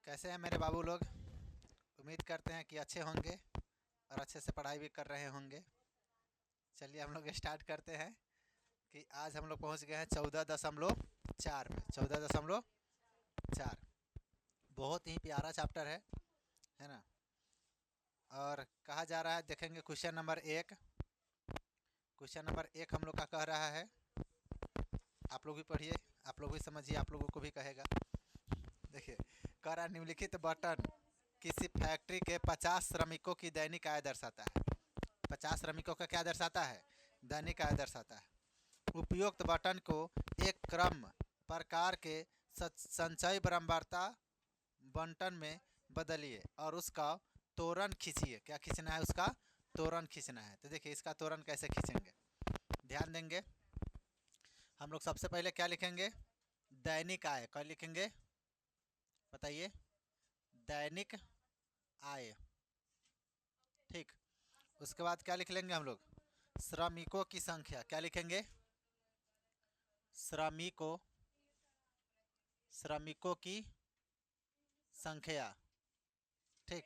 कैसे हैं मेरे बाबू लोग। उम्मीद करते हैं कि अच्छे होंगे और अच्छे से पढ़ाई भी कर रहे होंगे। चलिए हम लोग स्टार्ट करते हैं कि आज हम लोग पहुंच गए हैं 14.4 में। 14.4 बहुत ही प्यारा चैप्टर है ना। और कहा जा रहा है, देखेंगे क्वेश्चन नंबर 1। क्वेश्चन नंबर 1 हम लोग का कह रहा है, आप लोग भी पढ़िए, आप लोग भी समझिए, आप लोगों को भी कहेगा। देखिए, कह रहा है निम्नलिखित बटन किसी फैक्ट्री के 50 श्रमिकों की दैनिक आय दर्शाता है। 50 श्रमिकों का क्या दर्शाता है? दैनिक आय दर्शाता है। उपयुक्त बटन को एक क्रम प्रकार के संचयी बारंबारता बंटन में बदलिए और उसका तोरण खींचिए। क्या खींचना है? उसका तोरण खींचना है। तो देखिए इसका तोरण कैसे खींचेंगे, ध्यान देंगे। हम लोग सबसे पहले क्या लिखेंगे? दैनिक आय। क्या लिखेंगे बताइए? दैनिक आय। ठीक, उसके बाद क्या लिख लेंगे हम लोग? श्रमिकों की संख्या। क्या लिखेंगे? श्रमिकों की संख्या। ठीक,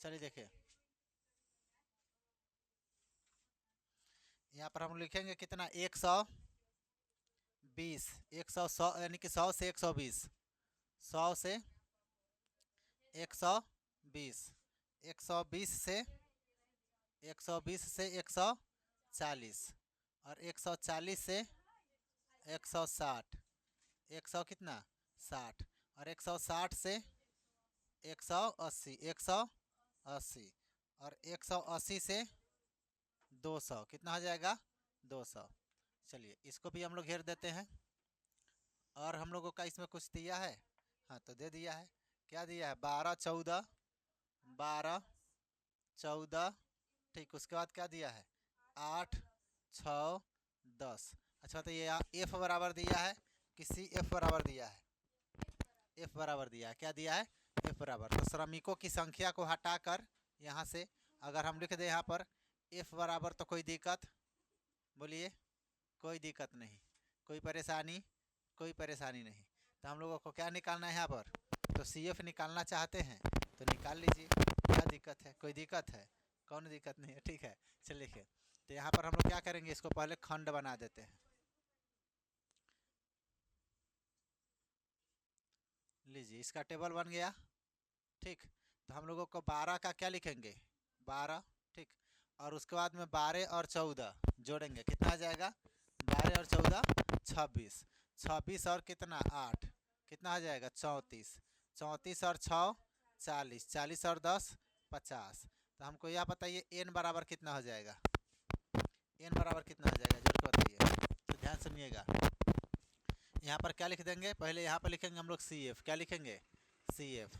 चलिए देखिए, यहाँ पर हम लिखेंगे कितना? 120। 100 यानी कि 100 से 120, 100 से 120, 120 से 140 और 140 से 160, 100 कितना? 60 और 160 से 180, 180 और 180 से 200 कितना हो जाएगा? 200। चलिए इसको भी हम लोग घेर देते हैं। और हम लोगों का इसमें कुछ दिया है? हाँ तो दे दिया है। क्या दिया है? 12 14, 12 14। ठीक, उसके बाद क्या दिया है? 8 6 10। अच्छा तो ये एफ बराबर दिया है कि सी एफ बराबर दिया है? एफ बराबर दिया है। क्या दिया है? एफ बराबर। तो श्रमिकों की संख्या को हटाकर यहाँ से अगर हम लिख दें यहाँ पर एफ बराबर, तो कोई दिक्कत? बोलिए, कोई दिक्कत नहीं, कोई परेशानी? कोई परेशानी नहीं। तो हम लोगों को क्या निकालना है यहाँ पर? तो सी एफ निकालना चाहते हैं तो निकाल लीजिए, क्या दिक्कत है? कोई दिक्कत है? कौन दिक्कत नहीं है। ठीक है, चलिए लिखिए। तो यहाँ पर हम लोग क्या करेंगे? इसको पहले खंड बना देते हैं। लीजिए इसका टेबल बन गया। ठीक, तो हम लोगों को 12 का क्या लिखेंगे? 12। ठीक, और उसके बाद में 12 और 14 जोड़ेंगे, कितना आ जाएगा? 12 और 14 26, 26 और कितना? 8, कितना आ जाएगा? 34, 34 और 6 40, 40 और 10 50। तो हमको यह बताइए एन बराबर कितना हो जाएगा? एन बराबर कितना हो जाएगा जोड़ के बताइए। तो ध्यान सुनिएगा, यहाँ पर क्या लिख देंगे? पहले यहाँ पर लिखेंगे हम लोग सी एफ। क्या लिखेंगे? C F.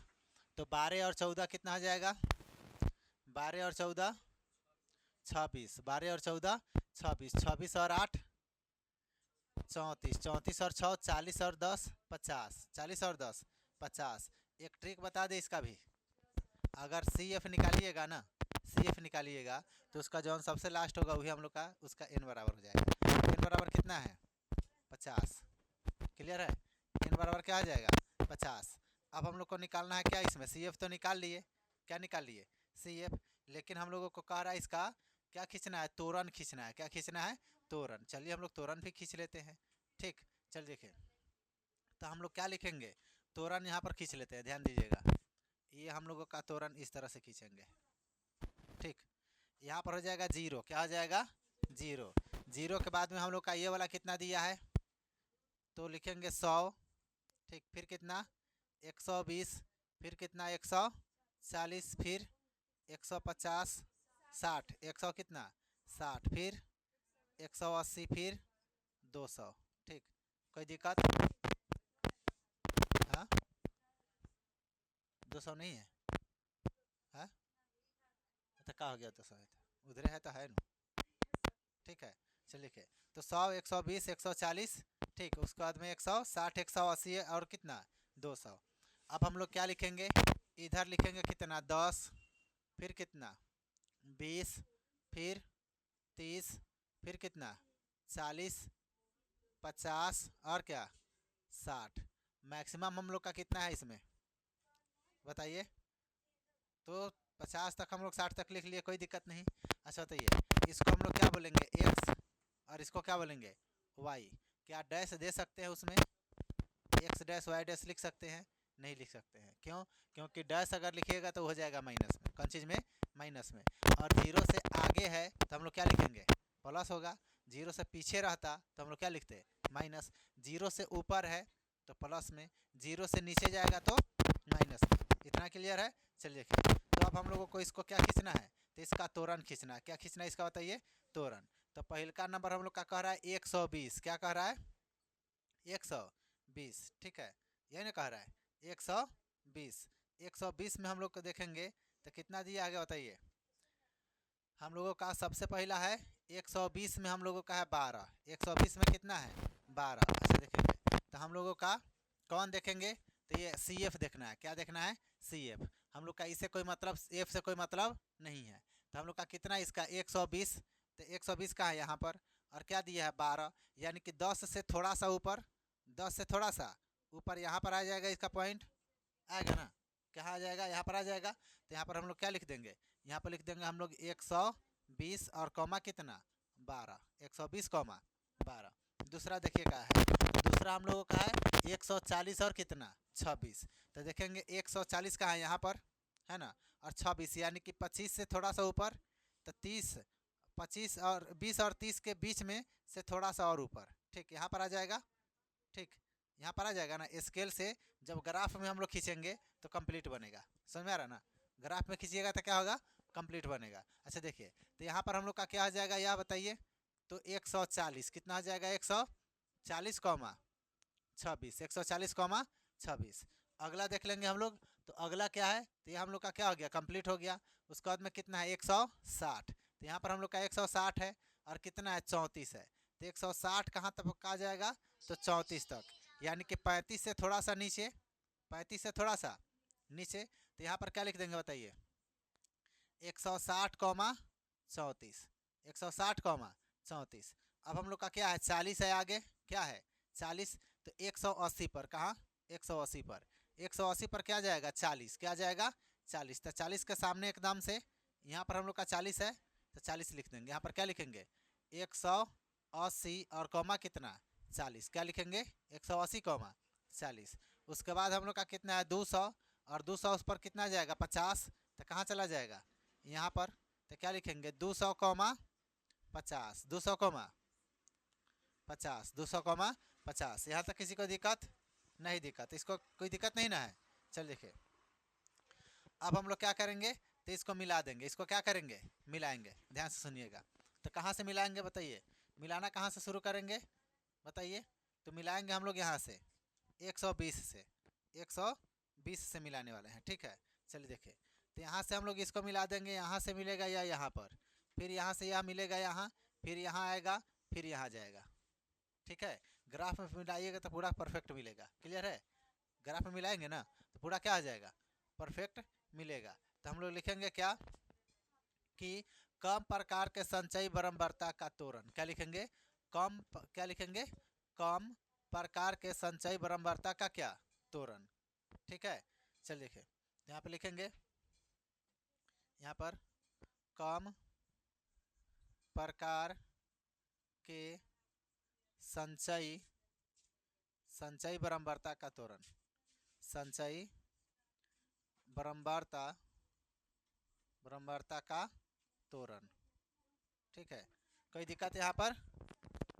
तो 12 और 14 कितना हो जाएगा? 12 और 14 26, 12 और 14 26, 26 और 8 34, 34 और 6 40 और 10 50, 40 और 10 50। एक ट्रिक बता दे इसका भी, अगर सी एफ निकालिएगा ना, सी एफ निकालिएगा तो उसका जो सबसे लास्ट होगा वही हम लोग का उसका एन बराबर हो जाएगा। एन बराबर कितना है? 50। क्लियर है? एन बराबर क्या हो जाएगा? 50। अब हम लोग को निकालना है क्या इसमें? सी एफ तो निकाल लिए। क्या निकाल लिए? C F. लेकिन हम लोगों को कह रहा है इसका क्या खींचना है? तोरण खींचना है। क्या खींचना है? तोरण। चलिए हम लोग तोरण भी खींच लेते हैं। ठीक, चल देखिए, तो हम लोग क्या लिखेंगे? तोरण यहाँ पर खींच लेते हैं, ध्यान दीजिएगा। ये हम लोगों का तोरण इस तरह से खींचेंगे। ठीक, यहाँ पर हो जाएगा 0। क्या हो जाएगा? 0। 0 के बाद में हम लोग का ये वाला कितना दिया है? तो लिखेंगे 100। ठीक, फिर कितना? 120, फिर कितना? 140, फिर 150, 60, 100 कितना? 60, फिर 180, फिर 200। ठीक, कोई दिक्कत? हाँ, 200 नहीं है? हाँ तो क्या हो गया? 200 है तो उधरे है तो है ना। ठीक है, चलिए लिखे। तो 100, 120, 140। ठीक, उसके बाद में 160, 180 और कितना? 200। अब हम लोग क्या लिखेंगे? इधर लिखेंगे कितना? 10, फिर कितना? 20, फिर 30, फिर कितना? 40, 50 और क्या? 60। मैक्सिमम हम लोग का कितना है इसमें? बताइए। तो 50 तक हम लोग 60 तक लिख लिए, कोई दिक्कत नहीं। अच्छा बताइए, इसको हम लोग क्या बोलेंगे, एक्स, और इसको क्या बोलेंगे, वाई। क्या डैश दे सकते हैं उसमें, एक्स डैश वाई डैश लिख सकते हैं? नहीं लिख सकते हैं। क्यों? क्योंकि डैश अगर लिखिएगा तो हो जाएगा माइनस में, कौन चीज़ में, माइनस में। और जीरो से आगे है तो हम लोग क्या लिखेंगे, प्लस होगा। जीरो से पीछे रहता तो हम लोग क्या लिखते, माइनस। जीरो से ऊपर है तो प्लस में, जीरो से नीचे जाएगा तो माइनस में। इतना क्लियर है? चलिए देखिए, तो अब हम लोगों को इसको क्या खींचना है, तो इसका तोरण खींचना है। क्या खींचना है इसका बताइए, तोरण। तो पहला नंबर हम लोग का कह रहा है 120, क्या कह रहा है, 120, ठीक है, यही ना कह रहा है 120। 120 में हम लोग को देखेंगे तो कितना दिया आगे बताइए। हम लोगों का सबसे पहला है 120 में हम लोगों का है 12, 120 में कितना है 12। अच्छा देखेंगे तो हम लोगों का कौन देखेंगे, तो ये सी एफ देखना है। क्या देखना है, सी एफ। हम लोग का इससे कोई मतलब, एफ से कोई मतलब नहीं है। तो हम लोग का कितना इसका 120, तो 120 का है यहाँ पर, और क्या दिया है 12, यानी कि 10 से थोड़ा सा ऊपर, 10 से थोड़ा सा ऊपर यहाँ पर आ जाएगा, इसका पॉइंट आएगा ना, कहाँ आ जाएगा, यहाँ पर आ जाएगा। तो यहाँ पर हम लोग क्या लिख देंगे, यहाँ पर लिख देंगे हम लोग 120 और कॉमा कितना 12, 120 कॉमा 12। दूसरा देखिए क्या है, दूसरा हम लोगों का है 140 और कितना 26। तो देखेंगे 140 का है यहाँ पर, है ना, और 26 यानी कि 25 से थोड़ा सा ऊपर, तो 30, 25 और 20 और 30 के बीच में से थोड़ा सा और ऊपर, ठीक, यहाँ पर आ जाएगा। ठीक, यहाँ पर आ जाएगा ना। स्केल से जब ग्राफ में हम लोग खींचेंगे तो कंप्लीट बनेगा, समझ में आ रहा ना। ग्राफ में खींचिएगा तो क्या होगा, कंप्लीट बनेगा। अच्छा देखिए, तो यहाँ पर हम लोग का क्या आ जाएगा, यह बताइए। तो 140 कितना आ जाएगा, 140 कॉमा 26, 140 कॉमा 26। अगला देख लेंगे हम लोग, तो अगला क्या है, तो ये हम लोग का क्या हो गया, कंप्लीट हो गया। उसके बाद में कितना है 160, तो यहाँ पर हम लोग का 160 है, और कितना है 34 है। तो 160 कहाँ तक आ जाएगा, तो 34 तक, यानी कि 35 से थोड़ा सा नीचे, 35 से थोड़ा सा नीचे। तो यहाँ पर क्या लिख देंगे बताइए, 160 कॉमा 34, 160 कॉमा 34। अब हम लोग का क्या है 40 है आगे, क्या है 40, तो 180 पर, कहाँ 180 पर, 180 पर क्या जाएगा 40, क्या जाएगा 40। तो 40 के सामने एकदम से यहाँ पर हम लोग का 40 है, तो 40 लिख देंगे। यहाँ पर क्या लिखेंगे 180 और कॉमा कितना 40, क्या लिखेंगे 180 कॉमा 40। उसके बाद हम लोग का कितना है 200, और 200 उस पर कितना जाएगा 50, तो कहाँ चला जाएगा यहाँ पर, तो क्या लिखेंगे 200 कॉमा 50, 200 कॉमा 50, 200 कॉमा 50। यहाँ तक किसी को दिक्कत नहीं, दिक्कत इसको कोई दिक्कत नहीं ना है। चल देखिए, अब हम लोग क्या करेंगे, तो इसको मिला देंगे। इसको क्या करेंगे, मिलाएंगे, ध्यान से सुनिएगा। तो कहाँ से मिलाएंगे बताइए, मिलाना कहाँ से शुरू करेंगे बताइए। तो मिलाएंगे हम लोग यहाँ से 120 से, 120 से मिलाने वाले हैं, ठीक है। चलिए देखिए, तो यहाँ से हम लोग इसको मिला देंगे, यहाँ से मिलेगा या यहाँ पर, फिर यहाँ से यह मिलेगा यहाँ, फिर यहाँ आएगा, फिर यहाँ जाएगा, ठीक है। ग्राफ में मिलाइएगा तो पूरा परफेक्ट मिलेगा, क्लियर है। ग्राफ में मिलाएंगे ना तो पूरा क्या आ जाएगा, परफेक्ट मिलेगा। तो हम लोग लिखेंगे क्या, कि कम प्रकार के संचयी बारंबारता का त्वरण, क्या लिखेंगे, क्या लिखेंगे, कम प्रकार के संचयी बारंबारता का क्या त्वरण, ठीक है। चलिए देखिए, यहाँ पे लिखेंगे, यहाँ पर कम प्रकार के संचयी बारंबारता का त्वरण, संचयी बारंबारता का त्वरण, ठीक है। कोई दिक्कत यहाँ पर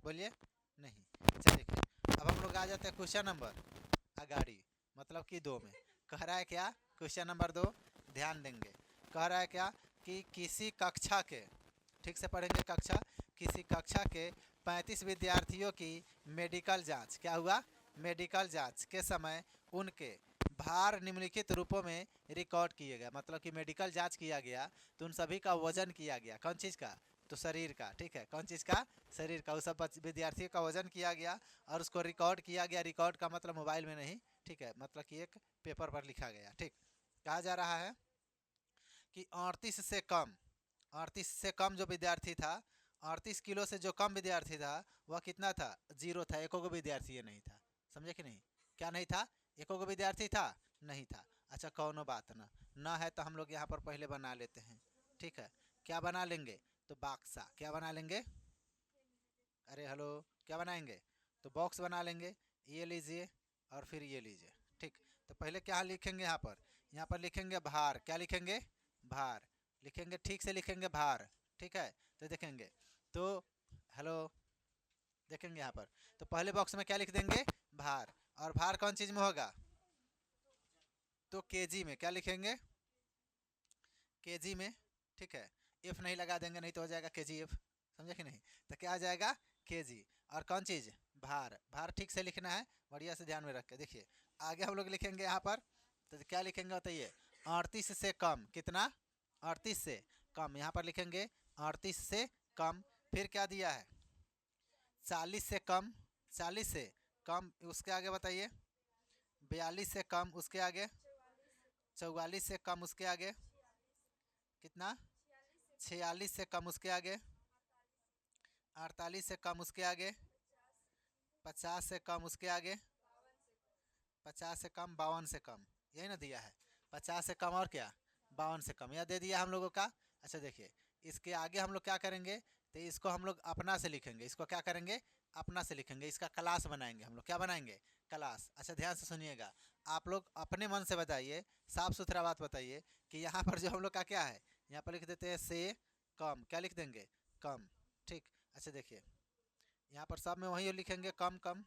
बोलिए नहीं। अच्छा देखिए, अब हम लोग आ जाते हैं क्वेश्चन नंबर अगाड़ी, मतलब कि 2 में। कह रहा है क्या, क्वेश्चन नंबर 2, ध्यान देंगे। कह रहा है क्या, कि किसी कक्षा के, ठीक से पढ़ेंगे, कक्षा, किसी कक्षा के 35 विद्यार्थियों की मेडिकल जांच, क्या हुआ, मेडिकल जांच के समय उनके भार निम्नलिखित रूपों में रिकॉर्ड किए गए। मतलब कि मेडिकल जांच किया गया तो उन सभी का वजन किया गया, कौन चीज़ का, तो शरीर का, ठीक है, कौन चीज़ का, शरीर का। उस सब विद्यार्थियों का वजन किया गया और उसको रिकॉर्ड किया गया। रिकॉर्ड का मतलब मोबाइल में नहीं, ठीक है, मतलब कि एक पेपर पर लिखा गया, ठीक। कहा जा रहा है कि 38 से कम, 38 से कम जो विद्यार्थी था, 38 किलो से जो कम विद्यार्थी था वह कितना था, 0 था, एको को विद्यार्थी ये नहीं था। समझे कि नहीं, क्या नहीं था, एको को विद्यार्थी था नहीं था। अच्छा कौनो बात ना, न है तो हम लोग यहाँ पर पहले बना लेते हैं। ठीक है, क्या बना लेंगे? तो बक्सा क्या बना लेंगे? अरे हेलो, क्या बनाएंगे? तो बॉक्स बना लेंगे। ये लीजिए और फिर ये लीजिए। ठीक, तो पहले क्या लिखेंगे यहाँ पर? यहाँ पर लिखेंगे भार। क्या लिखेंगे? भार लिखेंगे, ठीक से लिखेंगे भार। ठीक है, तो देखेंगे तो हेलो, देखेंगे यहाँ पर तो पहले बॉक्स में क्या लिख देंगे? भार। और भार कौन चीज़ में होगा? तो केजी में। क्या लिखेंगे? केजी में। ठीक है, एफ नहीं लगा देंगे, नहीं तो हो जाएगा केजी एफ। समझे कि नहीं? तो क्या आ जाएगा? केजी। और कौन चीज़? भार। भार ठीक से लिखना है, बढ़िया से ध्यान में रख के देखिए। आगे हम लोग लिखेंगे यहाँ पर, तो क्या लिखेंगे बताइए? 38 से कम। कितना? 38 से कम। यहाँ पर लिखेंगे 38 से कम। फिर क्या दिया है? 40 से कम। 40 से कम, उसके आगे बताइए? 42 से कम, उसके आगे? 44 से कम, उसके आगे? कितना? 46 से कम, उसके आगे? 48 से कम, उसके आगे? 50 से कम, उसके आगे? 50 से कम, 52 से कम। यही ना दिया है? 50 से कम और क्या? 52 से कम, यह दे दिया हम लोगों का। अच्छा देखिए, इसके आगे हम लोग क्या करेंगे? तो इसको हम लोग अपना से लिखेंगे। इसको क्या करेंगे? अपना से लिखेंगे। इसका क्लास बनाएंगे हम लोग। क्या बनाएंगे? क्लास। अच्छा ध्यान से सुनिएगा, आप लोग अपने मन से बताइए, साफ सुथरा बात बताइए कि यहाँ पर जो हम लोग का क्या है, यहाँ पर लिख देते हैं से कम। क्या लिख देंगे? कम। ठीक, अच्छा देखिए, यहाँ पर सब में वही लिखेंगे कम कम।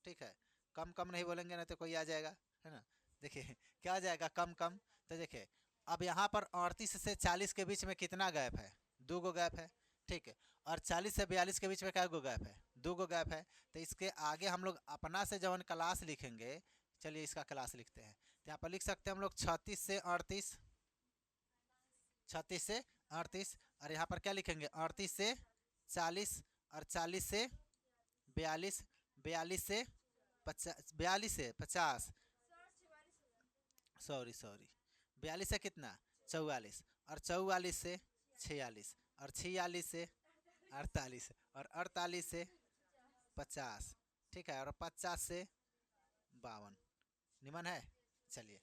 ठीक है, कम कम नहीं बोलेंगे ना तो कोई आ जाएगा, है ना? देखिए क्या आ जाएगा? कम कम। तो देखिए, अब यहाँ पर 38 से 40 के बीच में कितना गैप है? 2 गो गैप है। ठीक है, और 40 से 42 के बीच में क्या गो गैप है? 2 गो गैप है। तो इसके आगे हम लोग अपना से जब क्लास लिखेंगे, चलिए इसका क्लास लिखते हैं। तो यहाँ पर लिख सकते हैं हम लोग 36 से 38। 36 से 38। और यहाँ पर क्या लिखेंगे? 38 से 40, और 40 से 42, 42 से 50, 42 से 50, सॉरी सॉरी, 42 से कितना? 44, और 44 से 46, और 46 से 48, और 48 से 50। ठीक है, और 50 से 52। निमन है? चलिए,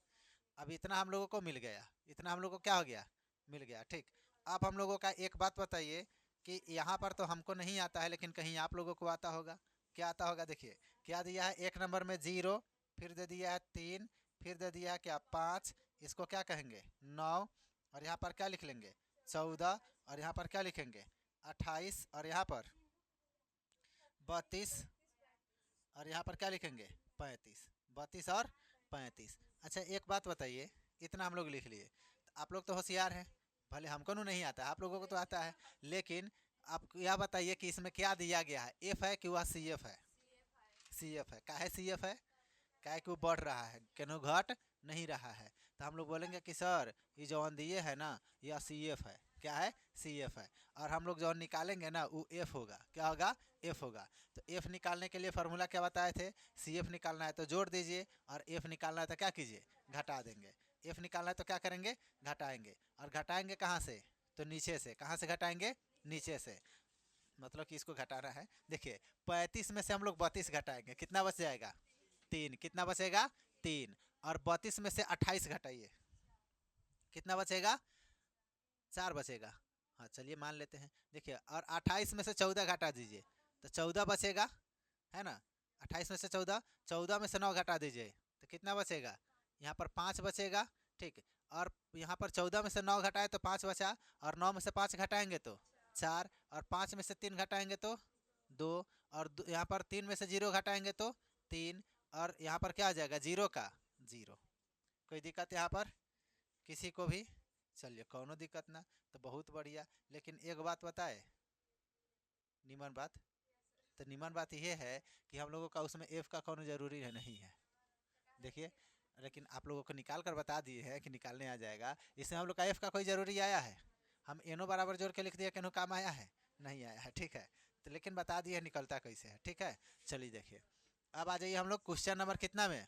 अब इतना हम लोगों को मिल गया। इतना हम लोगों को क्या हो गया? मिल गया। ठीक, अब हम लोगों का एक बात बताइए कि यहाँ पर तो हमको नहीं आता है, लेकिन कहीं आप लोगों को आता होगा। क्या आता होगा? देखिए क्या दिया है? एक नंबर में 0, फिर दे दिया है 3, फिर दे दिया है क्या? 5। इसको क्या कहेंगे? 9। और यहाँ पर क्या लिख लेंगे? 14। और यहाँ पर क्या लिखेंगे? 28। और यहाँ पर 32। और यहाँ पर क्या लिखेंगे? 35। 32 और 35। अच्छा एक बात बताइए, इतना हम लोग लिख लिए, तो आप लोग तो होशियार हैं, भले हमको नहीं आता, आप लोगों को तो आता है। लेकिन आप यह बताइए कि इसमें क्या दिया गया है? एफ है कि वह सी एफ है? सी एफ है। काहे सी एफ है? काहे कि वो बढ़ रहा है, केनो घट नहीं रहा है। तो हम लोग बोलेंगे कि सर ये जौन दिए है ना, यह सी एफ है। क्या है? सी एफ है। और हम लोग जौन निकालेंगे ना, वो एफ होगा। क्या होगा? एफ होगा। तो एफ निकालने के लिए फार्मूला क्या बताए थे? सी एफ निकालना है तो जोड़ दीजिए, और एफ निकालना है तो क्या कीजिए? घटा देंगे। एफ निकालना है तो क्या करेंगे? घटाएंगे। और घटाएंगे कहाँ से? तो नीचे से। कहाँ से घटाएंगे? नीचे से। मतलब कि इसको घटाना है। देखिए 35 में से हम लोग 32 घटाएंगे, कितना बच जाएगा? 3। कितना बचेगा? 3। और 32 में से 28 घटाइए, कितना बचेगा? 4 बचेगा। हाँ चलिए मान लेते हैं। देखिए, और 28 में से 14 घटा दीजिए, तो 14 बचेगा, है ना? 28 में से 14, 14 में से 9 घटा दीजिए, तो कितना बचेगा? यहाँ पर 5 बचेगा। ठीक, और यहाँ पर 14 में से 9 घटाए तो 5 बचा, और 9 में से 5 घटाएंगे तो 4, और 5 में से 3 घटाएंगे तो 2, और यहाँ पर 3 में से 0 घटाएंगे तो 3, और यहाँ पर क्या आ जाएगा? 0 का 0। कोई दिक्कत यहाँ पर किसी को भी? चलिए कोनो दिक्कत ना, तो बहुत बढ़िया। लेकिन एक बात बताए, निमन बात, तो निमन बात यह है कि हम लोगों का उसमें एफ का कोनो जरूरी है नहीं है। देखिए, लेकिन आप लोगों को निकाल कर बता दिए हैं कि निकालने आ जाएगा, इसमें हम लोग का एफ का कोई ज़रूरी आया है? हम एनो बराबर जोड़ के लिख दिया, केनो काम आया है? नहीं आया है। ठीक है, तो लेकिन बता दिए निकलता कैसे है। ठीक है, चलिए देखिए, अब आ जाइए हम लोग क्वेश्चन नंबर कितना में।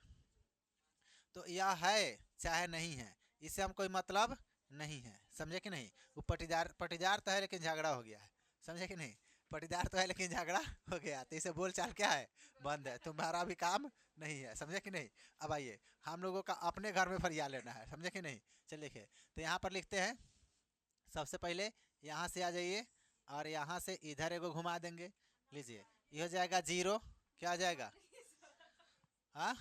तो यह है चाहे नहीं है, इससे हम कोई मतलब नहीं है। समझे कि नहीं? वो पटीदार पटीदार तो है, लेकिन झगड़ा हो गया है। समझे कि नहीं? पटीदार तो है लेकिन झगड़ा हो गया, तो इसे बोल चाल क्या है, बंद है, तुम्हारा भी काम नहीं है, समझे कि नहीं। अब आइए हम लोगों का अपने घर में फरिया लेना है, समझे कि नहीं। चलिए लिखिए, तो यहाँ पर लिखते हैं सबसे पहले यहाँ से आ जाइए और यहाँ से इधर एगो घुमा देंगे, लीजिए ये हो जाएगा 0, क्या हो जाएगा, हाँ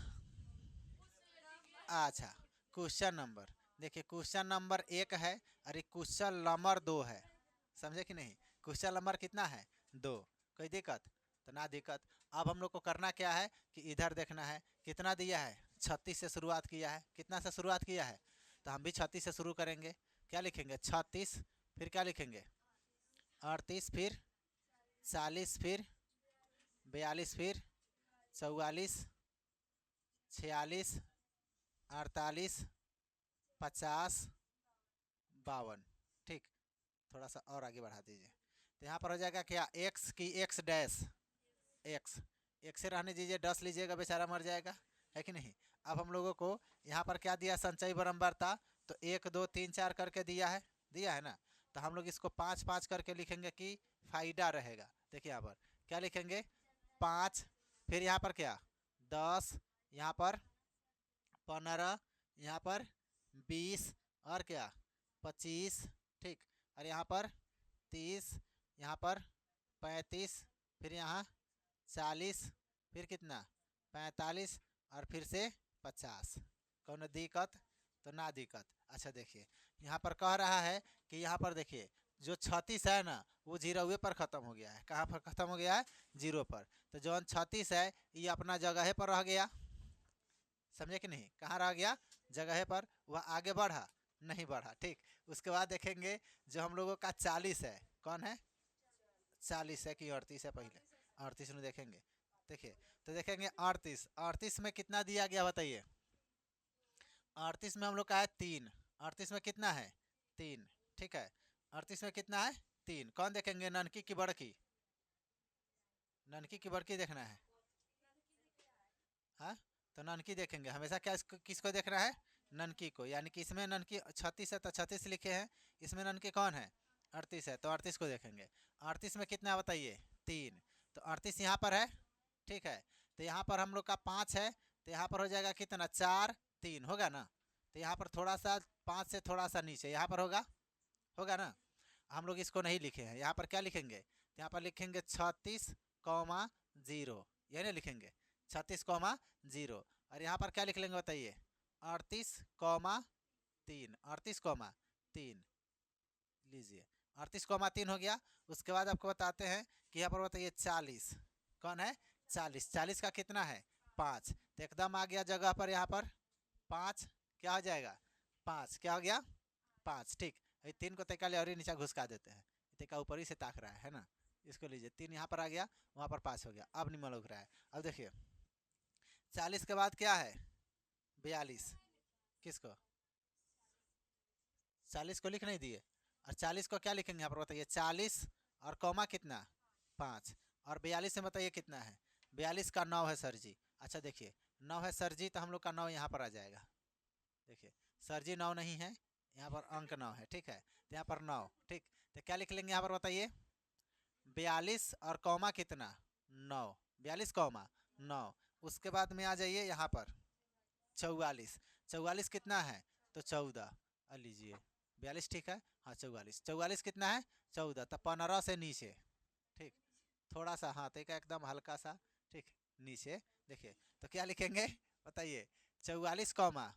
अच्छा क्वेश्चन नंबर, देखिए क्वेश्चन नंबर 1 है और एक क्वेश्चन नंबर 2 है, समझे कि नहीं। क्वेश्चन नंबर कितना है, 2, कोई दिक्कत, तो ना दिक्कत। अब हम लोग को करना क्या है कि इधर देखना है कितना दिया है, 36 से शुरुआत किया है, कितना से शुरुआत किया है, तो हम भी 36 से शुरू करेंगे, क्या लिखेंगे 36, फिर क्या लिखेंगे 38, फिर 40, फिर 42, फिर 44, 46, 48, 50, 52, ठीक। थोड़ा सा और आगे बढ़ा दीजिए, तो यहाँ पर हो जाएगा क्या, एक्स की एक्स डैश, एक्स एक से रहने दीजिए, 10 लीजिएगा बेचारा मर जाएगा, है कि नहीं। अब हम लोगों को यहाँ पर क्या दिया, संचयी बारंबारता, तो 1 2 3 4 करके दिया है ना, तो हम लोग इसको 5 5 करके लिखेंगे कि फायदा रहेगा। देखिए यहाँ पर क्या लिखेंगे 5, फिर यहाँ पर क्या 10, यहाँ पर 15, यहाँ पर 20 और क्या 25, ठीक, और यहाँ पर 30, यहाँ पर 35, फिर यहाँ 40, फिर कितना 45 और फिर से 50, कौन दिक्कत, तो ना दिक्कत। अच्छा देखिए यहाँ पर कह रहा है कि यहाँ पर देखिए जो 36 है ना वो 0 पर ख़त्म हो गया है, कहाँ पर ख़त्म हो गया है 0 पर, तो जो 36 है ये अपना जगह पर रह गया, समझे कि नहीं, कहाँ रह गया जगह पर, वह आगे बढ़ा नहीं बढ़ा, ठीक। उसके बाद देखेंगे जो हम लोगों का 40 है, कौन है 40 है कि 38 है, पहले 38 में देखेंगे, देखिए तो देखेंगे 38, 38 में कितना दिया गया बताइए, 38 में हम लोग का है 3, 38 में कितना है 3, ठीक है, 38 में कितना है 3, कौन देखेंगे ननकी की बड़की, ननकी की बड़की देखना है, हाँ तो ननकी देखेंगे हमेशा, क्या किसको देखना है ननकी को, यानी कि इसमें ननकी 36 है तो 36 लिखे हैं, इसमें ननकी कौन है 38 है तो 38 को देखेंगे। 38 में कितना बताइए 3, तो 38 यहाँ पर है, ठीक है, तो यहाँ पर हम लोग का 5 है, तो यहाँ पर हो जाएगा कितना 4 3 होगा ना, तो यहाँ पर थोड़ा सा 5 से थोड़ा सा नीचे यहाँ पर होगा ना, हम लोग इसको नहीं लिखे हैं, यहाँ पर क्या लिखेंगे, यहाँ पर लिखेंगे 36,0, ये नहीं लिखेंगे 36,0, और यहाँ पर क्या लिख लेंगे बताइए 38,3, 38,3 लीजिए 38,3 हो गया। उसके बाद आपको बताते हैं कि यहाँ पर बताइए 40, कौन है 40, 40 का कितना है 5, तो एकदम आ गया जगह पर, यहाँ पर 5 क्या हो जाएगा 5, क्या हो गया 5, ठीक। 3 को तैका ले और नीचे घुसका देते हैं, तैका ऊपर ही से ताक रहा है ना, इसको लीजिए 3 यहाँ पर आ गया, वहाँ पर 5 हो गया, अब निमल उग रहा है। अब देखिए 40 के बाद क्या है 42, किसको 40 को लिख नहीं दिए, और 40 को क्या लिखेंगे यहाँ पर बताइए 40 और कौमा कितना 5, और 42 में बताइए कितना है 42 का 9 है सर जी। अच्छा देखिए 9 है सर जी, तो हम लोग का 9 यहाँ पर आ जाएगा, देखिए सर जी 9 नहीं है, यहाँ पर अंक 9 है, ठीक है, तो यहाँ पर 9, ठीक, तो क्या लिख लेंगे यहाँ पर बताइए 42 और कौमा कितना 9, 42 कौमा 9, उसके बाद में आ जाइए यहाँ पर 44, 44 कितना है तो 14, लीजिए 42 ठीक है, हाँ 44, 44 कितना है 14, तो 15 से नीचे, ठीक, थोड़ा सा हाँ तो एकदम हल्का सा, ठीक नीचे, देखिए तो क्या लिखेंगे बताइए 44 कौमा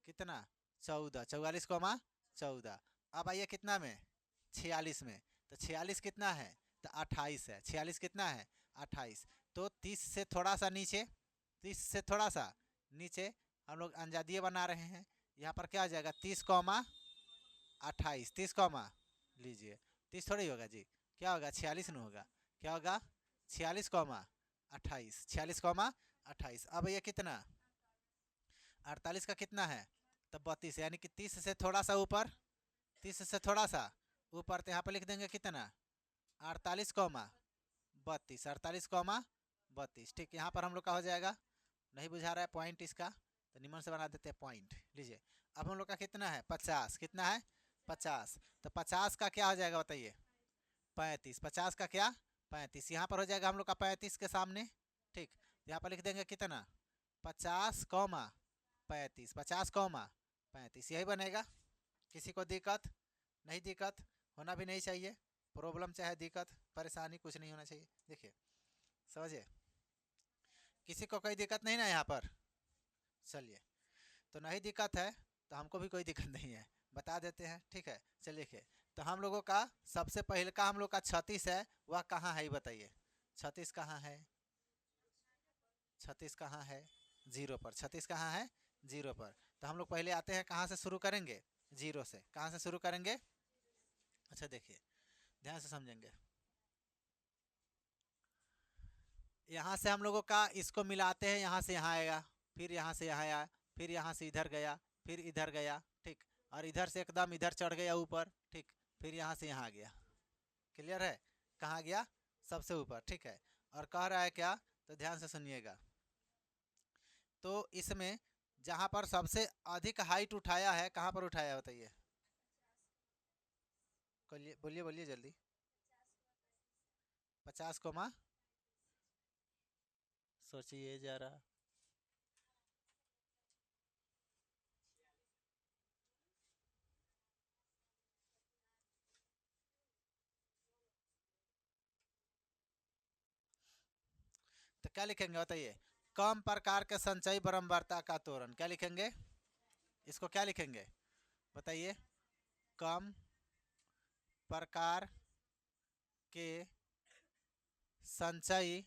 कितना 14, 44,14, अब आइए कितना में 46 में, तो 46 कितना है तो 28 है, 46 कितना है 28, तो 30 से थोड़ा सा नीचे, 30 से थोड़ा सा नीचे हम लोग अंजादिए बना रहे हैं, यहाँ पर क्या आ जाएगा 30,28, 30, लीजिए 30 थोड़ी होगा जी, क्या होगा 46 नहीं होगा, क्या होगा 46,28, 46,28, अब ये कितना 48 का कितना है तो 32, यानी कि 30 से थोड़ा सा ऊपर, 30 से थोड़ा सा ऊपर, तो यहाँ पर लिख देंगे कितना 48,32, 48,32, ठीक, यहाँ पर हम लोग का हो जाएगा, नहीं बुझा रहा है पॉइंट इसका, तो निमन से बना देते हैं पॉइंट, लीजिए अब हम लोग का कितना है 50, कितना है 50, तो 50 का क्या हो जाएगा बताइए 35, 50 का क्या 35, यहाँ पर हो जाएगा हम लोग का 35 के सामने, ठीक। यहाँ पर लिख देंगे कितना 50 कौमा 35, 50 कौमा 35, यही बनेगा। किसी को दिक्कत नहीं, दिक्कत होना भी नहीं चाहिए, प्रॉब्लम चाहे दिक्कत परेशानी कुछ नहीं होना चाहिए। देखिए समझिए, किसी को कोई दिक्कत नहीं ना यहाँ पर, चलिए तो नहीं दिक्कत है तो हमको भी कोई दिक्कत नहीं है, बता देते हैं, ठीक है। चलिए देखिए, तो हम लोगों का सबसे पहले का हम लोग का 36 है, वह कहाँ है बताइए, 36 कहाँ है, 36 कहाँ है, 0 पर, 36 कहाँ है 0 पर। तो हम लोग पहले आते हैं कहाँ से शुरू करेंगे, 0 से, कहाँ से शुरू करेंगे। अच्छा देखिए ध्यान से समझेंगे, यहाँ से हम लोगों का इसको मिलाते हैं, यहाँ से यहाँ आएगा, फिर यहाँ से यहाँ आया, फिर यहाँ से इधर गया, फिर इधर गया, ठीक, और इधर से एकदम इधर चढ़ गया ऊपर, ठीक, फिर यहाँ से यहाँ आ गया। क्लियर है, कहाँ गया सबसे ऊपर, ठीक है। और कह रहा है क्या, तो ध्यान से सुनिएगा, तो इसमें जहाँ पर सबसे अधिक हाइट उठाया है, कहाँ पर उठाया है बताइए, बोलिए बोलिए जल्दी, 50 कोमा, सोचिए जरा, तो क्या लिखेंगे बताइए, कम प्रकार के संचयी बारंबारता का तोरण, क्या लिखेंगे, इसको क्या लिखेंगे बताइए, कम प्रकार के संचयी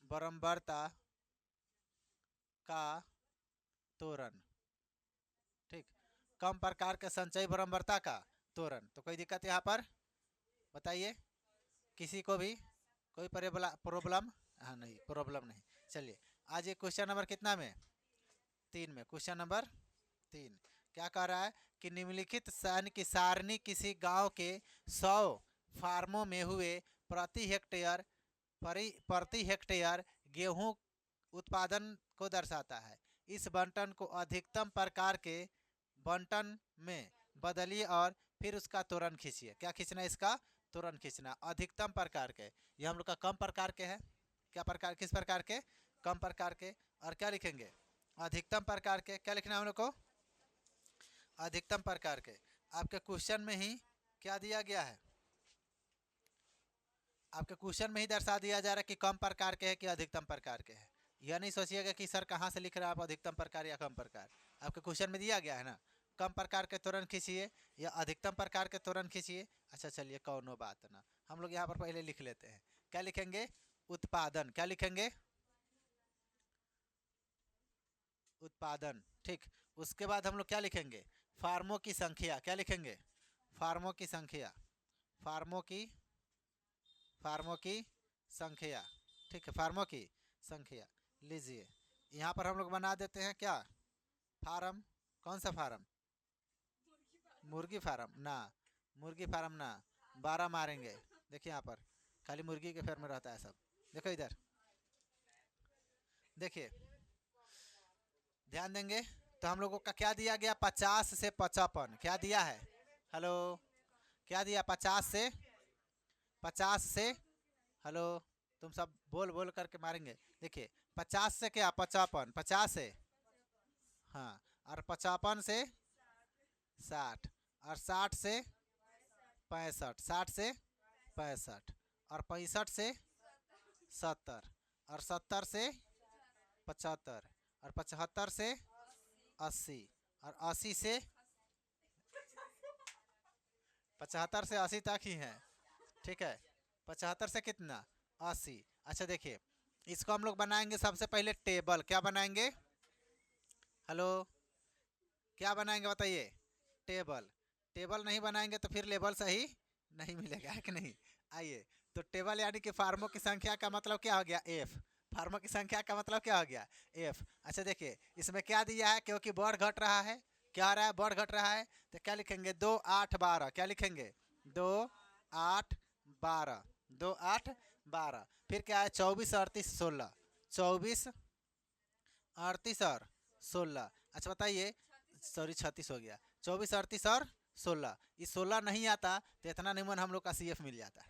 बारंबारता का तोरण, ठीक, कम प्रकार के संचयी बारंबारता का तोरण। तो कोई दिक्कत यहाँ पर बताइए, किसी को भी कोई प्रॉब्लम, हाँ नहीं प्रॉब्लम नहीं। चलिए आज ये क्वेश्चन नंबर कितना में, 3 में, क्वेश्चन नंबर 3 क्या कह रहा है कि निम्नलिखित सन की सारणी किसी गांव के 100 फार्मों में हुए प्रति हेक्टेयर गेहूं उत्पादन को दर्शाता है। इस बंटन को अधिकतम प्रकार के बंटन में बदलिए और फिर उसका त्वरण खींचिए। क्या खींचना है, इसका त्वरण खींचना। अधिकतम प्रकार के, ये हम लोग का कम प्रकार के है, क्या प्रकार, किस प्रकार के, कम प्रकार के। और क्या लिखेंगे, अधिकतम प्रकार के, क्या लिखना है हम लोग को, अधिकतम प्रकार के। आपके क्वेश्चन में ही क्या दिया गया है, आपके क्वेश्चन में ही दर्शा दिया जा रहा है कि कम प्रकार के है कि अधिकतम प्रकार के है। यह नहीं सोचिएगा कि सर कहाँ से लिख रहे हैं आप अधिकतम प्रकार या कम प्रकार, आपके क्वेश्चन में दिया गया है ना, कम प्रकार के त्वरण खींचिए या अधिकतम प्रकार के त्वरण खींचिए। अच्छा चलिए कौनो बात ना, हम लोग यहाँ पर पहले लिख लेते हैं, क्या लिखेंगे, उत्पादन, क्या लिखेंगे, उत्पादन, ठीक। उसके बाद हम लोग क्या लिखेंगे, फार्मों की संख्या, क्या लिखेंगे, फार्मों की संख्या, फार्मों की संख्या, ठीक है, फार्मों की संख्या। लीजिए यहाँ पर हम लोग बना देते हैं क्या, फार्म, कौन सा फार्म, मुर्गी फार्म ना, मुर्गी फार्म ना, 12 मारेंगे। देखिए यहाँ पर खाली मुर्गी के फेर में रहता है सब, देखो इधर देखिए ध्यान देंगे, तो हम लोगों का क्या दिया गया, 50 से 55, क्या दिया है, हेलो, क्या दिया, 50 से, हेलो, तुम सब बोल बोल करके मारेंगे। देखिए 50 से क्या 55, 50 से, हाँ, और 55 से 60, और 60 से 65, 60 से 65, और 65 से 70, और 70 से 75, और 75 से 80, और 80 से 75 से 80 तक ही है, ठीक है, 75 से कितना 80। अच्छा देखिए इसको हम लोग बनाएंगे सबसे पहले टेबल, क्या बनाएंगे, हेलो, क्या बनाएंगे बताइए, टेबल। टेबल नहीं बनाएंगे तो फिर लेबल सही नहीं मिलेगा, है कि नहीं। आइए, तो टेबल यानी कि फार्मों की संख्या का मतलब क्या हो गया, एफ, फार्मों की संख्या का मतलब क्या हो गया, एफ। अच्छा देखिए इसमें क्या दिया है, क्योंकि बढ़ घट रहा है, क्या हो रहा है, बढ़ घट रहा है, तो क्या लिखेंगे, 2 8 12, क्या लिखेंगे, 2 8 12, 2 8 12, फिर क्या है 24 38 16, 24 38 और 16। अच्छा बताइए, सॉरी 36 हो गया, 24 38 और 16, ये 16 नहीं आता तो इतना निमन हम लोग का CF मिल जाता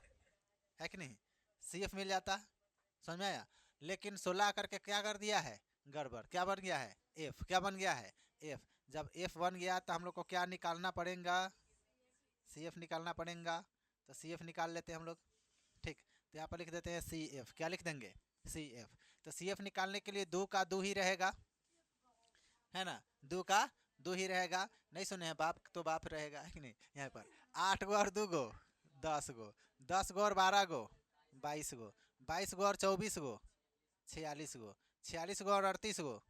है कि नहीं, CF मिल जाता, समझ में आया। लेकिन 16 करके क्या कर दिया है, गड़बड़, क्या बन गया है F, क्या बन गया है F। जब F बन गया तो हम लोग को क्या निकालना पड़ेगा, CF निकालना पड़ेगा। तो CF निकाल लेते हैं हम लोग, ठीक। तो यहाँ पर लिख देते हैं CF, क्या लिख देंगे CF। तो CF निकालने के लिए 2 का 2 ही रहेगा, है ना, 2 का 2 ही रहेगा। नहीं सुने हैं, बाप तो बाप रहेगा, है कि नहीं। यहाँ पर 8 गो और 2 गो 10 गो, 10 गो और 12 गो 22 गो, 22 गो और 24 गो 46 गो, 46 गो और 38 गो,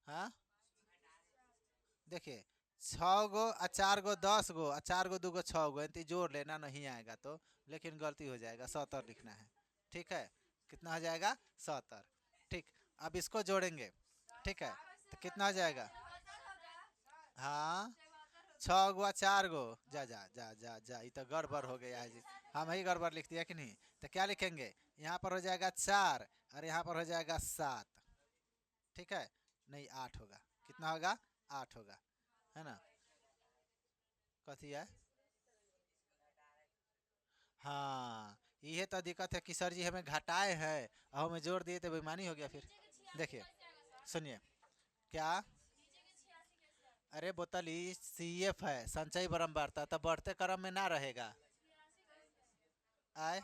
हाँ देखिए 6 गो और 4 गो 10 गो और 4 गो 2 गो 6 गो, इतनी जोड़ लेना नहीं आएगा तो, लेकिन गलती हो जाएगा, 70 लिखना है, ठीक है। कितना हो जाएगा 70, ठीक। अब इसको जोड़ेंगे, ठीक है, तो कितना हो जाएगा, हाँ 6 गो 4 गो, जा जा जा जा जा, ये तो गड़बड़ हो गया है जी, हम ही गड़बड़ लिख दिया कि नहीं। तो क्या लिखेंगे, यहाँ पर हो जाएगा 4 और यहाँ पर हो जाएगा 7, ठीक है, नहीं 8 होगा, कितना होगा 8 होगा, है ना। कथी है, हाँ ये तो दिक्कत है कि सर जी हमें घटाए हैं और हमें जोड़ दिए तो बेईमानी हो गया फिर। देखिए सुनिए, क्या, अरे बोतल ई CF है, संचयी बारंबारता, तो बढ़ते क्रम में ना रहेगा, आए,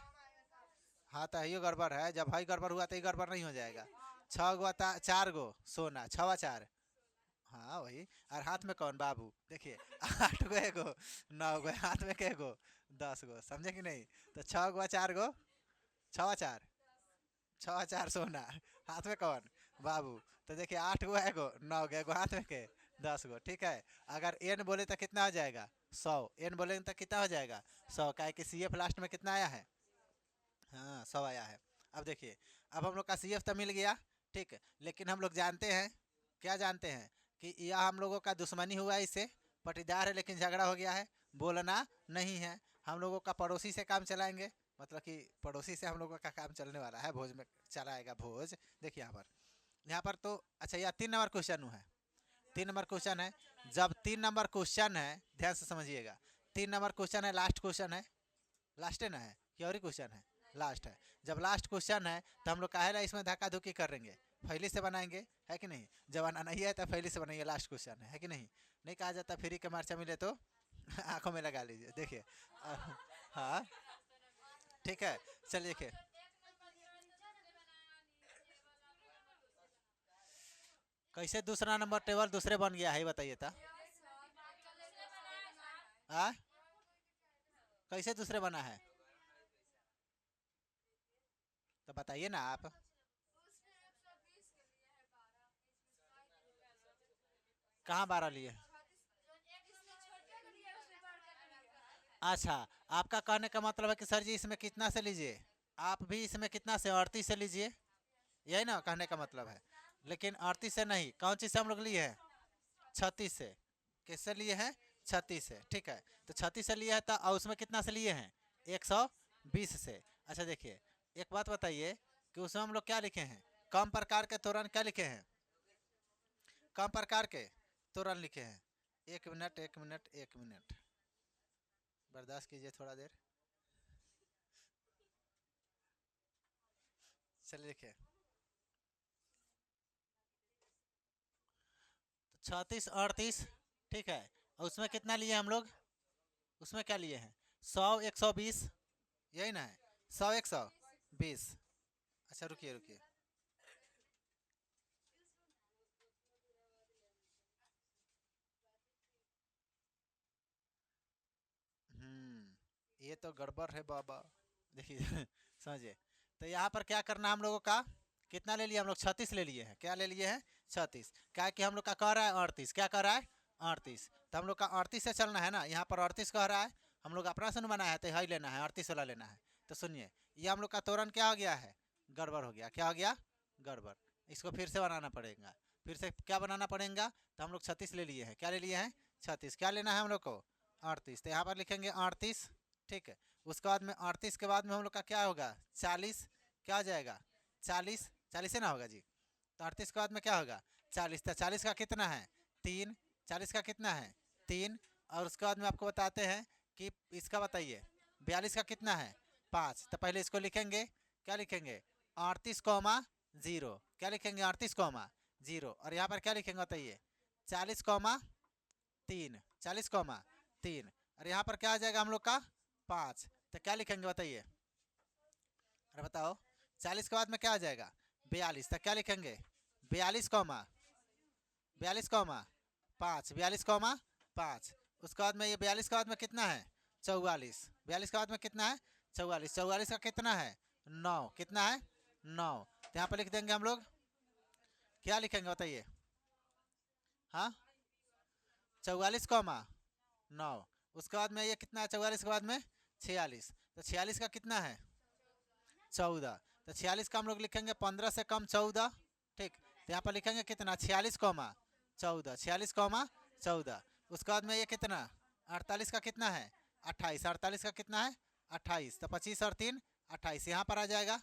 हाँ तो ये गड़बड़ है, जब भाई गड़बड़ हुआ तो ये गड़बड़ नहीं हो जाएगा। 6 गो 4 गो सोना, 6 4, हाँ वही, और हाथ में कौन बाबू, देखिए 8 गो एगो, 9 गो हाथ में के गो 10 गो, समझे कि नहीं। तो 6 गो 4 गो, 6 4, 6 4 सोना, हाथ में कौन बाबू। तो देखिए 8 गो एगो, 9 गो एगो हाथ में के 10 गो, ठीक है। अगर एन बोले तो कितना हो जाएगा 100, एन बोले तो कितना हो जाएगा 100, क्या है कि CF लास्ट में कितना आया है, हाँ 100 आया है। अब देखिए, अब हम लोग का CF तो मिल गया, ठीक है, लेकिन हम लोग जानते हैं, क्या जानते हैं कि यह हम लोगों का दुश्मनी हुआ, इससे पटीदार है लेकिन झगड़ा हो गया है, बोलना नहीं है। हम लोगों का पड़ोसी से काम चलाएंगे, मतलब कि पड़ोसी से हम लोगों का काम चलने वाला है, भोज में चलाएगा भोज। देखिए यहाँ पर तो अच्छा, यह 3 नंबर क्वेश्चन है, 3 नंबर क्वेश्चन है। जब 3 नंबर क्वेश्चन है, ध्यान से समझिएगा, 3 नंबर क्वेश्चन है, लास्ट क्वेश्चन है, लास्ट है ना, है कि और ही क्वेश्चन है, लास्ट है। जब लास्ट क्वेश्चन है तो हम लोग काहेला इसमें धक्का धुक्की करेंगे, फैली से बनाएंगे, है कि नहीं। जब आना नहीं है तो फैली से बनाइए, लास्ट क्वेश्चन है कि नहीं। नहीं कहा जाता फ्री के मार्चा मिले तो आंखों में लगा लीजिए, देखिए हाँ ठीक है। चलिए देखिए, कैसे दूसरा नंबर टेबल दूसरे बन गया है बताइए था, आ कैसे दूसरे बना है, तो बताइए ना आप। कहाँ 12 लिए, अच्छा आपका कहने का मतलब है कि सर जी इसमें कितना से लीजिए, आप भी इसमें कितना से 38 से लीजिए, यही ना कहने का मतलब है। लेकिन 38 से नहीं, कौन चीज़ से हम लोग लिए हैं 36 से, किससे लिए हैं 36 से, ठीक है। तो 36 से लिए हैं तो और उसमें कितना से लिए हैं 120 से। अच्छा देखिए, एक बात बताइए कि उसमें हम लोग क्या लिखे हैं, कम प्रकार के तोरण क्या लिखे हैं, कम प्रकार के तोरण लिखे हैं। एक मिनट एक मिनट एक मिनट, बर्दाश्त कीजिए थोड़ा देर, चलिए देखिए। तो 36 38, ठीक है, और उसमें कितना लिए हम लोग, उसमें क्या लिए हैं 100 120, यही ना है 100 120। अच्छा रुकिए रुकिए, ये तो गड़बड़ है बाबा, देखिए समझिए। तो यहाँ पर क्या करना हम लोगों का, कितना ले लिया हम लोग 36 ले लिए हैं, क्या ले लिए हैं 36, क्या है कि हम लोग का कह रहा है 38, क्या कह रहा है 38, तो हम लोग का 38 से चलना है ना, यहाँ पर 38 कह रहा है, हम लोग अपना सुन बनाया है तो यही लेना है 38 वाला लेना है। तो सुनिए, ये हम लोग का तोरण क्या हो गया है, गड़बड़ हो गया, क्या हो गया गड़बड़, इसको फिर से बनाना पड़ेगा, फिर से क्या बनाना पड़ेगा। तो हम लोग 36 ले लिए हैं, क्या ले लिए हैं 36, क्या लेना है हम लोग को 38, तो यहाँ पर लिखेंगे 38, ठीक है। उसके बाद में 38 के बाद में हम लोग का क्या होगा 40, क्या हो जाएगा 40, 40 से ना होगा जी। तो 38 के बाद में क्या होगा 40, तो 40 का कितना है 3, 40 का कितना है 3, और उसके बाद में आपको बताते हैं कि इसका बताइए 42 का कितना है 5। तो पहले इसको लिखेंगे, क्या लिखेंगे 38,0, क्या लिखेंगे 38,0, और यहाँ पर क्या लिखेंगे बताइए 40,3, 40,3, और यहाँ पर क्या आ जाएगा हम लोग का 5। तो क्या लिखेंगे बताइए, अरे बताओ 40 के बाद में क्या आ जाएगा 42। तो क्या लिखेंगे 42, 5, 42,5। उसके बाद में ये 42 के बाद में कितना है 44, 42 के बाद में कितना है 44, 44 का कितना है 9, कितना है 9। तो यहाँ पर लिख देंगे हम लोग, क्या लिखेंगे बताइए, हाँ 44,9। उसके बाद में ये कितना है 44 के बाद में 46, तो 46 का कितना है 14। तो 46 का हम लोग लिखेंगे 15 से कम 14, ठीक। तो यहाँ पर लिखेंगे कितना 46,14, 46,14। उसके बाद में ये कितना 48 का कितना है 28, 48 का कितना है 28। तो 25 और 3 28 यहाँ पर आ जाएगा,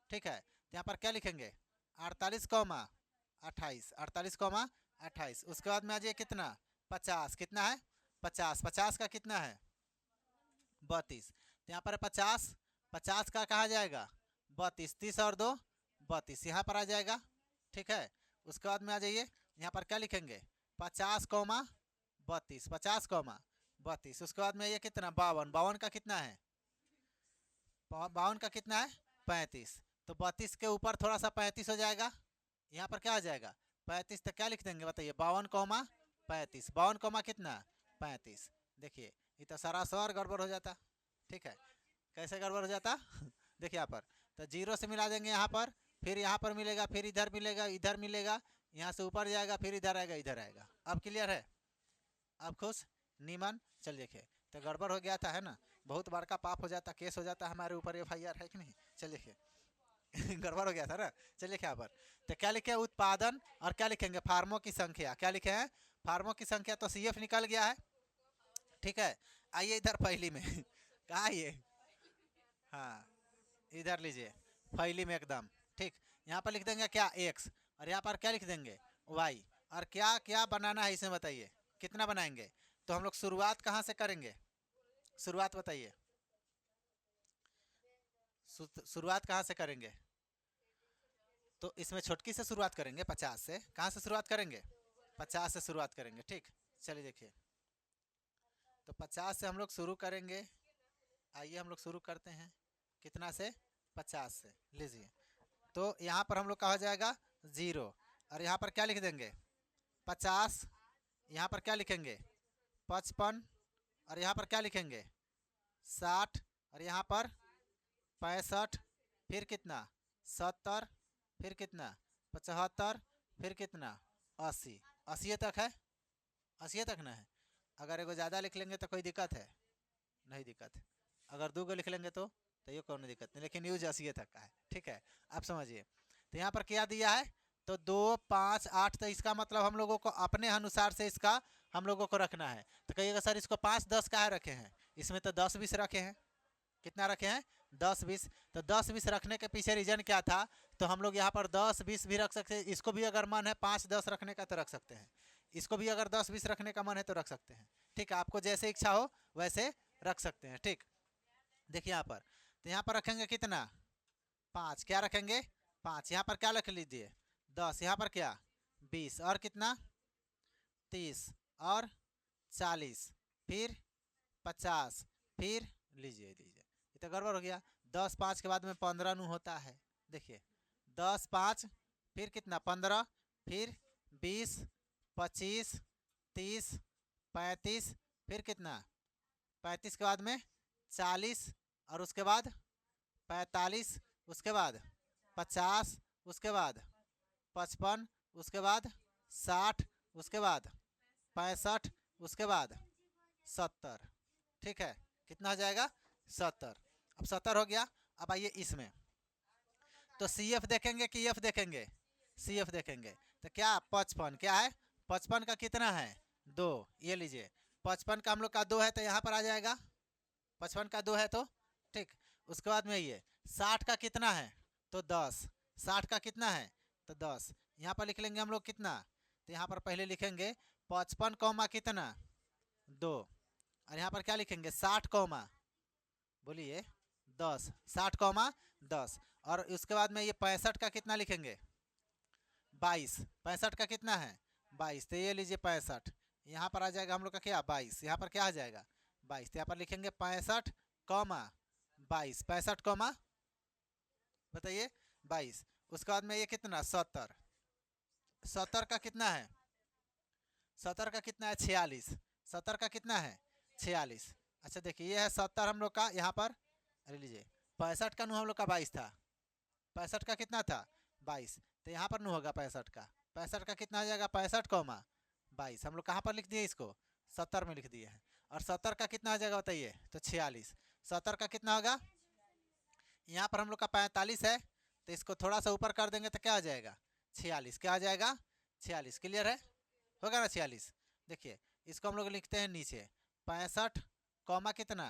ठीक है। तो यहाँ पर क्या लिखेंगे 48,28, 48,28। उसके बाद में आ जाइए कितना 50, कितना है 50, 50 का कितना है 32। तो यहाँ पर 50, 50 का कहाँ जाएगा 32, 30 और 2 32 यहाँ पर आ जाएगा, ठीक है। उसके बाद में आ जाइए यहाँ पर क्या लिखेंगे 50,32, 50,32। उसके बाद में ये कितना 52, 52 का कितना है 52 का कितना है 35। तो 32 के ऊपर थोड़ा सा 35 हो जाएगा, यहाँ पर क्या आ जाएगा 35। तो क्या लिख देंगे बताइए 52,35, 52 कितना 35। देखिए ये तो सरासर गड़बड़ हो जाता, ठीक है। कैसे गड़बड़ हो जाता देखिए यहाँ पर तो 0 से मिला देंगे यहाँ पर, फिर यहाँ पर मिलेगा, फिर इधर मिलेगा, इधर मिलेगा, यहाँ से ऊपर जाएगा, फिर इधर आएगा, इधर आएगा। अब क्लियर है, अब खुश नीमन। चल देखिए तो गड़बड़ हो गया था, है ना, बहुत बड़का पाप हो जाता, केस हो जाता हमारे ऊपर, FIR है कि नहीं। चल देखिए गड़बड़ हो गया था ना। चलिए यहाँ पर तो क्या लिखे उत्पादन, और क्या लिखेंगे फार्मों की संख्या, क्या लिखे हैं फार्मों की संख्या। तो CF निकल गया है, ठीक है। आइए इधर पहली में कहाँ ये, हाँ इधर लीजिए फैली में एकदम, ठीक। यहाँ पर लिख देंगे क्या x, और यहाँ पर क्या लिख देंगे y, और क्या क्या बनाना है इसमें बताइए, कितना बनाएंगे। तो हम लोग शुरुआत कहाँ से करेंगे, शुरुआत बताइए, शुरुआत कहाँ से करेंगे। तो इसमें छोटकी से शुरुआत करेंगे 50 से। कहाँ से शुरुआत करेंगे 50 से शुरुआत करेंगे, ठीक। चलिए देखिए तो 50 से हम लोग शुरू करेंगे। आइए हम लोग शुरू करते हैं कितना से 50 से, लीजिए। तो यहाँ पर हम लोग का हो जाएगा 0, और यहाँ पर क्या लिख देंगे 50, यहाँ पर क्या लिखेंगे 55, और यहाँ पर क्या लिखेंगे 60, और यहाँ पर 65, फिर कितना 70, फिर कितना 75, फिर कितना 80, 80 तक है, 80 तक ना है। अगर एगो ज़्यादा लिख लेंगे तो कोई दिक्कत है, नहीं दिक्कत है। अगर 2 गो लिख लेंगे तो ये कोई दिक्कत नहीं, लेकिन यूज 80 तक का है, ठीक है। आप समझिए तो यहाँ पर क्या दिया है, तो 2, 5, 8। तो इसका मतलब हम लोगों को अपने अनुसार से इसका हम लोगों को रखना है। तो कहिएगा सर इसको 5, 10 का है रखे हैं, इसमें तो 10, 20 रखे हैं। कितना रखे हैं 10, 20। तो 10, 20 रखने के पीछे रीजन क्या था, तो हम लोग यहाँ पर 10, 20 भी रख सकते हैं। इसको भी अगर मन है 5, 10 रखने का तो रख सकते हैं, इसको भी अगर 10, 20 रखने का मन है तो रख सकते हैं, ठीक है। आपको जैसे इच्छा हो वैसे रख सकते हैं, ठीक। देखिए यहाँ पर तो यहाँ पर रखेंगे कितना 5, क्या रखेंगे 5। यहाँ पर क्या रख लीजिए 10, यहाँ पर क्या 20, और कितना 30, और 40, फिर 50, फिर लीजिए ये तो गड़बड़ हो गया। 10, 5 के बाद में 15 नु होता है। देखिए 10, 5, फिर कितना 15, फिर 20, 25, 30, 35, फिर कितना 35 के बाद में 40, और उसके बाद 45, उसके बाद 50, उसके बाद 55, उसके बाद 60, उसके बाद 65, उसके बाद 70, ठीक है। कितना हो जाएगा 70। अब 70 हो गया। अब आइए इसमें तो CF देखेंगे कि F देखेंगे, CF देखेंगे। तो क्या 55, क्या है 55 का कितना है 2, ये लीजिए 55 का हम लोग का 2 है, तो यहाँ पर आ जाएगा 55 का 2 है तो, ठीक। उसके बाद में ये 60 का कितना है तो 10, 60 का कितना है तो 10। यहाँ पर लिख लेंगे हम लोग कितना, तो यहाँ पर पहले लिखेंगे 55 कौमा कितना 2, और यहाँ पर क्या लिखेंगे 60 कौमा, बोलिए 10, 60 कौमा 10, और उसके बाद में ये 65 का कितना लिखेंगे 22, 65 का कितना है 22, तो ये लीजिए 65, यहाँ पर आ जाएगा हम लोग का क्या 22, यहाँ पर क्या आ जाएगा 22, तो यहाँ पर लिखेंगे 65 कौमा 22, 65 कौमा बताइए 22, उसके बाद में ये कितना 70, 70 का कितना है 70 का कितना है 46, 70 का कितना है 46। अच्छा देखिए ये है 70 हम लोग का यहाँ पर, अरे लीजिए 65 का हम लोग का 22 था, 65 का कितना था 22, तो यहाँ पर होगा 65 का, 65 का कितना हो जाएगा 65 कौमा 22, हम लोग कहाँ पर लिख दिए इसको 70 में लिख दिए हैं, और 70 का कितना हो जाएगा बताइए तो 46, 70 का कितना होगा, यहाँ पर हम लोग का 45 है, तो इसको थोड़ा सा ऊपर कर देंगे तो क्या आ जाएगा 46, क्या आ जाएगा 46, क्लियर है होगा ना 46। देखिए इसको हम लोग लिखते हैं नीचे 65 कौमा कितना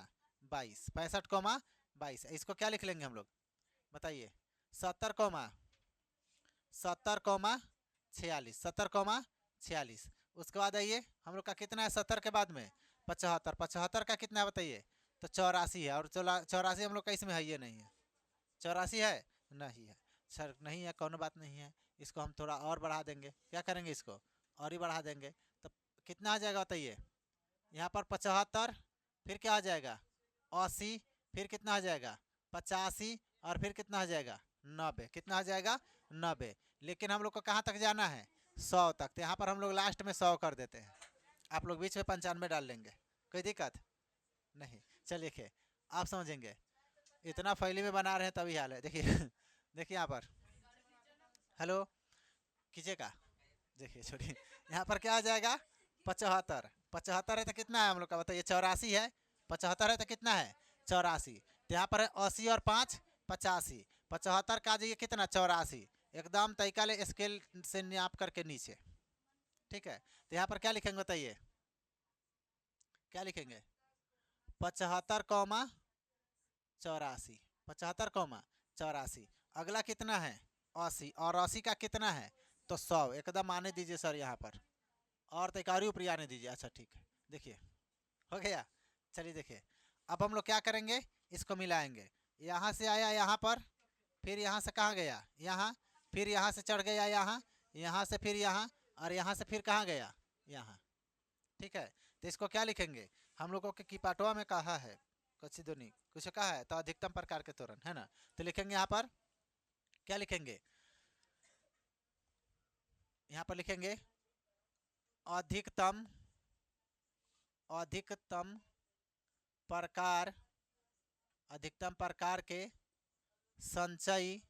22, 65 कौमा 22, इसको क्या लिख लेंगे हम लोग बताइए 70 कौमा 46, 70 कौमा 46, उसके बाद आइए हम लोग का कितना है 70 के बाद में 75, 75 का कितना है बताइए तो 84 है, और 84 हम लोग का इसमें है ये नहीं है, 84 है नहीं है सर, नहीं है कौन बात नहीं है, इसको हम थोड़ा और बढ़ा देंगे, क्या करेंगे इसको और ही बढ़ा देंगे, तो कितना आ जाएगा बताइए यहाँ पर 75, फिर क्या आ जाएगा 80, फिर कितना आ जाएगा 85, और फिर कितना आ जाएगा 90, कितना आ जाएगा 90, लेकिन हम लोग को कहाँ तक जाना है 100 तक, तो यहाँ पर हम लोग लास्ट में 100 कर देते हैं, आप लोग बीच में 95 डाल लेंगे, कोई दिक्कत नहीं। चलिए देखिए आप समझेंगे, इतना फैली में बना रहे हैं तभी हाल है, देखिए देखिए यहाँ पर हेलो कीजिएगा, देखिए छोड़िए, यहाँ पर क्या आ जाएगा 75, 75 है तो कितना है हम लोग का बताइए 84 है, 75 है तो कितना है 84, तो यहाँ पर है 80 और 5 85, 75 का जाइए कितना 84, एकदम तरीका ले स्केल से नाप करके नीचे, ठीक है, तो यहाँ पर क्या लिखेंगे बताइए क्या लिखेंगे 75 कौमा 84, 75 कौमा 84, अगला कितना है 80, और 80 का कितना है तो 100, एकदम आने दीजिए सर यहाँ पर, और तैकारी ऊपर आने दीजिए, अच्छा ठीक है देखिए हो गया। चलिए देखिए अब हम लोग क्या करेंगे इसको मिलाएंगे, यहाँ से आया यहाँ पर, फिर यहाँ से कहाँ गया यहाँ, फिर यहाँ से चढ़ गया यहाँ, यहाँ से फिर यहाँ, और यहाँ से फिर कहाँ गया यहाँ, ठीक है, तो इसको क्या लिखेंगे हम लोगों के कीपाटवा में कहा है कुछ ध्वनि कुछ कहा है तो अधिकतम प्रकार के त्वरण है ना, तो लिखेंगे यहाँ पर क्या लिखेंगे, यहाँ पर लिखेंगे अधिकतम अधिकतम प्रकार अधिकतम प्रकार के संचयी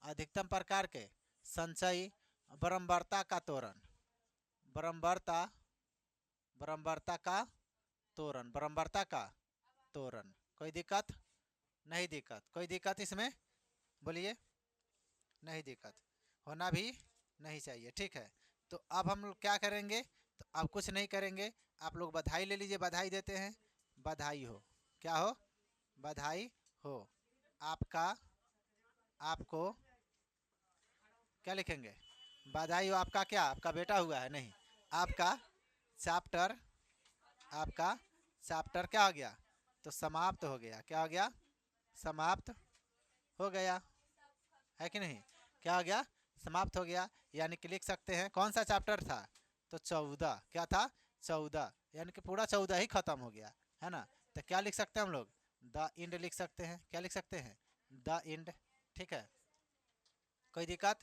अधिकतम प्रकार के संचयी बारंबारता का त्वरण बारंबारता का त्वरण कोई दिक्कत नहीं, दिक्कत कोई दिक्कत इसमें बोलिए नहीं, दिक्कत होना भी नहीं चाहिए, ठीक है। तो अब हम लोग क्या करेंगे तो अब कुछ नहीं करेंगे, आप लोग बधाई ले लीजिए, बधाई देते हैं, बधाई हो, क्या हो बधाई हो आपका, आपको क्या लिखेंगे बधाई हो आपका, क्या आपका बेटा हुआ है नहीं, आपका चैप्टर क्या हो गया तो समाप्त हो गया, क्या हो गया समाप्त हो गया है कि नहीं, क्या हो गया समाप्त हो गया, यानी कि लिख सकते हैं कौन सा चैप्टर था तो 14, क्या था 14, यानी कि पूरा 14 ही खत्म हो गया है ना, तो क्या लिख सकते हैं हम लोग द इंड लिख सकते हैं, क्या लिख सकते हैं द इंड, ठीक है, कोई दिक्कत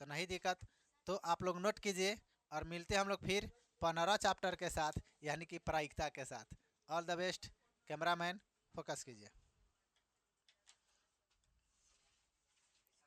तो नहीं दिक्कत, तो आप लोग नोट कीजिए, और मिलते हैं हम लोग फिर 15 चैप्टर के साथ, यानी कि प्रायिकता के साथ। All the best, cameraman focus कीजिए।